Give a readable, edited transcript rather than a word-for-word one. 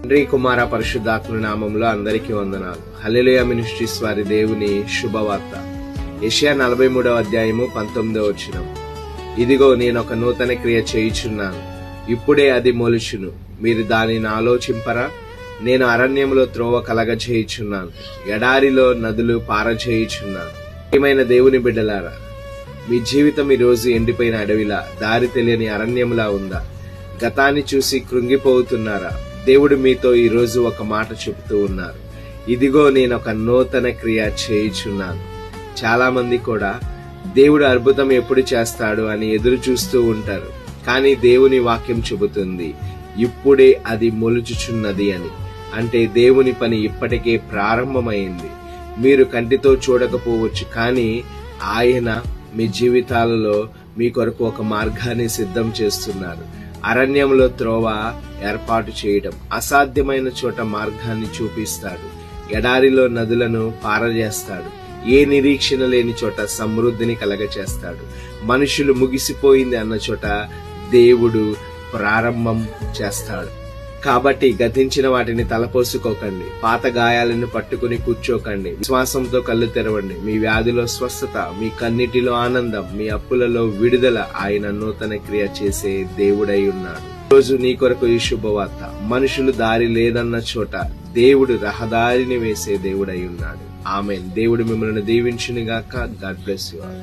తండ్రి కుమార పరిశుద్ధాత్మ నామంలో అందరికీ వందనాలు. హల్లెలూయా మినిస్ట్రీస్ వారి దేవుని శుభవార్త. యెషయా 43:19. ఇదిగో నేను ఒక నూతన క్రియ చేయుచున్నాను, ఇప్పుడే అది మొలుచును, మీరు దానిని ఆలోచింపరా? నేను అరణ్యములో త్రోవ కలగజేయుచున్నాను, ఎడారిలో నదులు పారజేయుచున్నాను. ప్రియమైన దేవుని బిడ్డలారా, మీ జీవితం ఈ రోజు ఎండిపోయిన అడవిలా, దారి తెలియని అరణ్యములా ఉందా? గతాన్ని చూసి కృంగిపోతున్నారా? దేవుడు మీతో ఈ రోజు ఒక మాట చెబుతూ ఉన్నారు, ఇదిగో నేను ఒక నూతన క్రియ చేయుచున్నాను. చాలా మంది కూడా దేవుడు అద్భుతం ఎప్పుడు చేస్తాడు అని ఎదురు చూస్తూ ఉంటారు. కానీ దేవుని వాక్యం చెబుతుంది, ఇప్పుడే అది మొలుచుచున్నది అని. అంటే దేవుని పని ఇప్పటికే ప్రారంభమైంది. మీరు కంటితో చూడకపోవచ్చు, కానీ ఆయన మీ జీవితాలలో మీ కొరకు ఒక మార్గాన్ని సిద్ధం చేస్తున్నారు. అరణ్యంలో త్రోవ ఏర్పాటు చేయడం, అసాధ్యమైన చోట మార్గాన్ని చూపిస్తాడు. ఎడారిలో నదులను పారజేస్తాడు. ఏ నిరీక్షణ లేని చోట సమృద్ధిని కలగచేస్తాడు. మనుషులు ముగిసిపోయింది అన్న చోట దేవుడు ప్రారంభం చేస్తాడు. కాబట్టి గతించిన వాటిని తలపోసుకోకండి, పాత గాయాలను పట్టుకుని కూర్చోకండి. విశ్వాసంతో కళ్ళు తెరవండి. మీ వ్యాధిలో స్వస్థత, మీ కన్నిటిలో ఆనందం, మీ అప్పులలో విడుదల ఆయన నూతన క్రియ చేసే దేవుడై ఉన్నాడు. రోజు నీ కొరకు ఈ శుభవార్త. మనుషులు దారి లేదన్న చోట దేవుడు రహదారిని వేసే దేవుడై ఉన్నాడు. ఆమేన్. దేవుడు మిమ్మల్ని దీవించును గాక. God bless you all.